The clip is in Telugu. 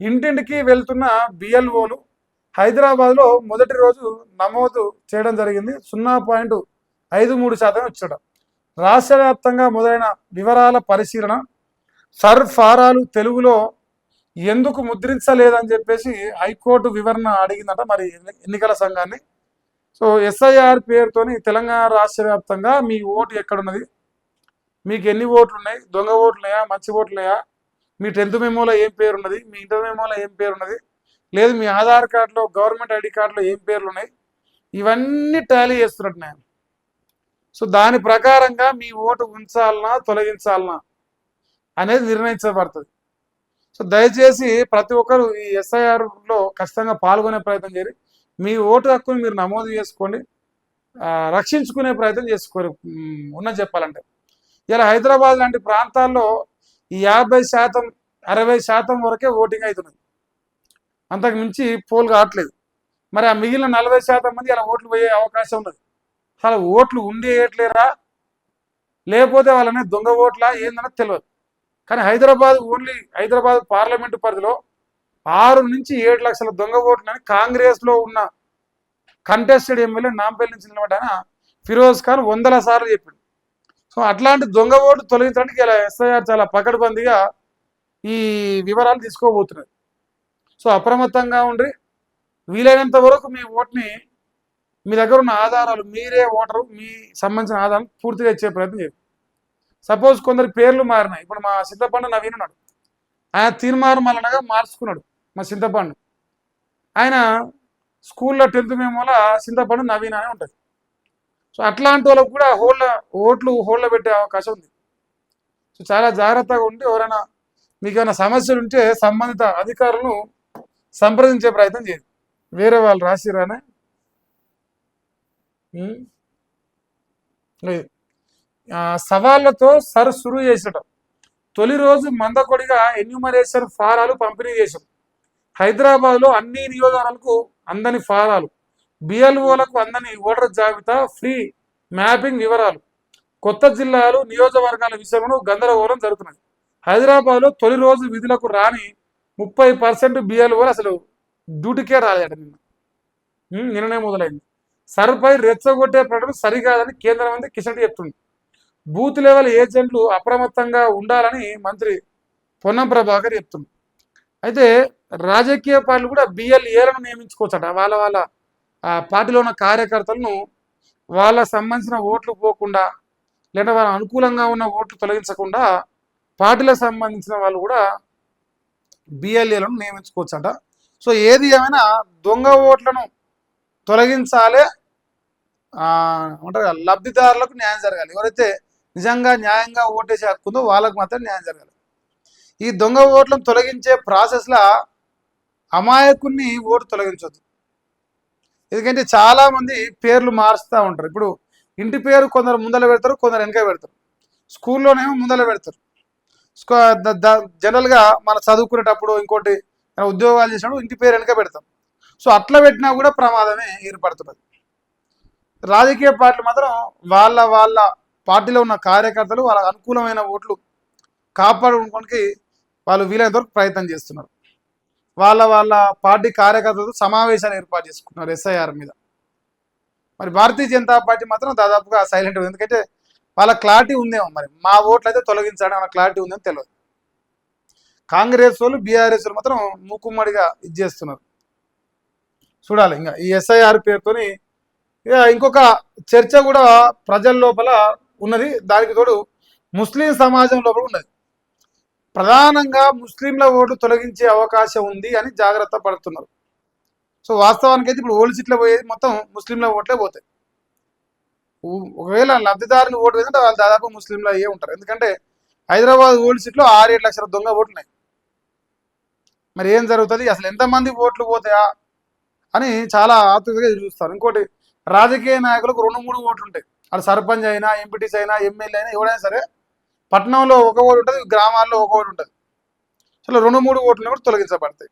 ఇంటింటికి వెళ్తున్న బిఎల్ఓలు హైదరాబాద్లో మొదటి రోజు నమోదు చేయడం జరిగింది. 0.53% వచ్చాడు. రాష్ట్ర వ్యాప్తంగా మొదలైన వివరాల పరిశీలన, సర్ ఫారాలు తెలుగులో ఎందుకు ముద్రించలేదని చెప్పేసి హైకోర్టు వివరణ అడిగిందట మరి ఎన్నికల సంఘాన్ని. సో ఎస్ఐఆర్ పేరుతోని తెలంగాణ రాష్ట్ర వ్యాప్తంగా మీ ఓటు ఎక్కడున్నది, మీకు ఎన్ని ఓట్లు ఉన్నాయి, దొంగ ఓట్లు ఉన్నాయా, మంచి ఓట్లు ఉన్నాయా, మీ 10th మెమోలో ఏం పేరు ఉన్నది, మీ ఇంటర్ మెమోలో ఏం పేరు ఉన్నది, లేదు మీ ఆధార్ కార్డులో గవర్నమెంట్ ఐడి కార్డులో ఏం పేర్లు ఉన్నాయి, ఇవన్నీ టాలీ చేస్తున్నట్టు నేను. సో దాని ప్రకారంగా మీ ఓటు ఉంచాలనా తొలగించాలనా అనేది నిర్ణయించబడుతుంది. సో దయచేసి ప్రతి ఒక్కరు ఈ ఎస్ఐఆర్లో ఖచ్చితంగా పాల్గొనే ప్రయత్నం చేయాలి. మీ ఓటు హక్కుని మీరు నమోదు చేసుకోండి, రక్షించుకునే ప్రయత్నం చేసుకోరు. ఉన్నది చెప్పాలంటే ఇలా హైదరాబాద్ లాంటి ప్రాంతాల్లో ఈ 50% 60% వరకే ఓటింగ్ అవుతున్నది, అంతకు మించి పోల్ కావట్లేదు. మరి ఆ మిగిలిన 40% మంది అలా ఓట్లు పోయే అవకాశం ఉన్నది. అసలు ఓట్లు ఉండి వేయట్లేరా, లేకపోతే వాళ్ళనే దొంగ ఓట్లా ఏందన్నది తెలియదు. కానీ హైదరాబాద్ పార్లమెంటు పరిధిలో 6 నుంచి 7 లక్షల దొంగ ఓట్లని కాంగ్రెస్లో ఉన్న కంటెస్టెడ్ ఎమ్మెల్యే నాంపల్లి నుంచి నిలబడ్డాన ఫిరోజ్ ఖాన్ 100 సార్లు చెప్పిండు. సో అట్లాంటి దొంగ ఓటు తొలగించడానికి ఇలా ఎస్ఐఆర్ చాలా పకడ్బందీగా ఈ వివరాలు తీసుకోబోతున్నది. సో అప్రమత్తంగా ఉండి వీలైనంత వరకు మీ ఓటుని, మీ దగ్గర ఉన్న ఆధారాలు, మీరే ఓటరు, మీ సంబంధించిన ఆధారాలు పూర్తిగా ఇచ్చే ప్రయత్నం చేయండి. సపోజ్ కొందరి పేర్లు మారినాయి. ఇప్పుడు మా చింతపండు నవీన్ ఉన్నాడు, ఆయన తీర్మానం మార్చుకున్నాడు. మా చింతపండు ఆయన స్కూల్లో 10th మెమోలో చింతపండు నవీన్ అనే ఉంటుంది. సో అట్లాంటి వాళ్ళకు కూడా ఓట్లు హోల్డ్లో పెట్టే అవకాశం ఉంది. సో చాలా జాగ్రత్తగా ఉండి ఎవరైనా మీకు ఏమైనా సమస్యలు ఉంటే సంబంధిత అధికారులను సంప్రదించే ప్రయత్నం చేయండి. వేరే వాళ్ళు రాసిరానే సవాళ్లతో సురు చేసడం. తొలి రోజు మందకొడిగా ఎన్యూమరేషన్ ఫారాలు పంపిణీ చేశాం. హైదరాబాద్లో అన్ని నియోజకవర్గాలకు అందని ఫారాలు, బిఎల్ఓలకు అందని ఓటర్ జాబితా, ఫ్రీ మ్యాపింగ్ వివరాలు, కొత్త జిల్లాలు నియోజకవర్గాల విషయంలో గందరగోళం జరుగుతున్నది. హైదరాబాద్లో తొలి రోజు విధులకు రాని 30% బిఎల్ఓలు అసలు డ్యూటీకే రాలేట. నిన్ననే మొదలైంది. సర్పై రెచ్చగొట్టే ప్రకటన సరికాదని కేంద్ర మంత్రి కిషన్ రెడ్డి చెప్తుంది. బూత్ లెవెల్ ఏజెంట్లు అప్రమత్తంగా ఉండాలని మంత్రి పొన్నం ప్రభాకర్ చెప్తుంది. అయితే రాజకీయ పార్టీలు కూడా బిఎల్ఏలను నియమించుకోవచ్చట. వాళ్ళ పార్టీలో ఉన్న కార్యకర్తలను వాళ్ళకు సంబంధించిన ఓట్లు పోకుండా, లేదా వాళ్ళ అనుకూలంగా ఉన్న ఓట్లు తొలగించకుండా పార్టీలకు సంబంధించిన వాళ్ళు కూడా బిఎల్ఏలను నియమించుకోవచ్చట. సో ఏది ఏమైనా దొంగ ఓట్లను తొలగించాలి, అంటారు లబ్ధిదారులకు న్యాయం జరగాలి. ఎవరైతే నిజంగా న్యాయంగా ఓటేసే హక్కు ఉందో వాళ్ళకు మాత్రం న్యాయం జరగాలి. ఈ దొంగ ఓట్లను తొలగించే ప్రాసెస్లో అమాయకుని ఓటు తొలగించవద్దు. ఎందుకంటే చాలామంది పేర్లు మారుస్తూ ఉంటారు. ఇప్పుడు ఇంటి పేరు కొందరు ముందర పెడతారు, కొందరు వెనక పెడతారు. స్కూల్లోనేమో ముందర పెడతారు. జనరల్గా మనం చదువుకునేటప్పుడు, ఇంకోటి ఉద్యోగాలు చేసినప్పుడు ఇంటి పేరు వెనక పెడతాం. సో అట్లా పెట్టినా కూడా ప్రమాదమే ఏర్పడుతున్నది. రాజకీయ పార్టీలు మాత్రం వాళ్ళ పార్టీలో ఉన్న కార్యకర్తలు వాళ్ళ అనుకూలమైన ఓట్లు కాపాడుకోవడానికి వాళ్ళు వీలైనంత వరకు ప్రయత్నం చేస్తున్నారు. వాళ్ళ పార్టీ కార్యకర్తలతో సమావేశాలు ఏర్పాటు చేసుకున్నారు ఎస్ఐఆర్ మీద. మరి భారతీయ జనతా పార్టీ మాత్రం దాదాపుగా సైలెంట్ ఉంది. ఎందుకంటే వాళ్ళ క్లారిటీ ఉందేమో, మరి మా ఓట్లు అయితే తొలగించడం వాళ్ళ క్లారిటీ ఉందేమో తెలియదు. కాంగ్రెస్ వాళ్ళు బీఆర్ఎస్ వాళ్ళు మాత్రం మూకుమ్మడిగా చేస్తున్నారు. చూడాలి. ఇంకా ఈ ఎస్ఐఆర్ పేరుతోని ఇంకొక చర్చ కూడా ప్రజల లోపల ఉన్నది. దానికి తోడు ముస్లిం సమాజం లోపల ఉన్నది. ప్రధానంగా ముస్లింల ఓట్లు తొలగించే అవకాశం ఉంది అని జాగ్రత్త పడుతున్నారు. సో వాస్తవానికి అయితే ఇప్పుడు ఓల్డ్ సీట్లో పోయేది మొత్తం ముస్లింల ఓట్లే పోతాయి. ఒకవేళ లబ్ధిదారుని ఓటు వేదంటే వాళ్ళు దాదాపు ముస్లింలు అయ్యే ఉంటారు. ఎందుకంటే హైదరాబాద్ ఓల్డ్ సీట్లో 6-7 లక్షల దొంగ ఓట్లు ఉన్నాయి. మరి ఏం జరుగుతుంది, అసలు ఎంతమంది ఓట్లు పోతాయా అని చాలా ఆతృతగా చూస్తారు. ఇంకోటి, రాజకీయ నాయకులకు 2-3 ఓట్లు ఉంటాయి. అది సర్పంచ్ అయినా, ఎంపీటీసీ అయినా, ఎమ్మెల్యే అయినా, ఎవడైనా సరే పట్టణంలో ఒక ఓటు ఉంటుంది, గ్రామాల్లో ఒక ఓటు ఉంటుంది. అసలు 2-3 ఓట్లు కూడా తొలగించబడతాయి.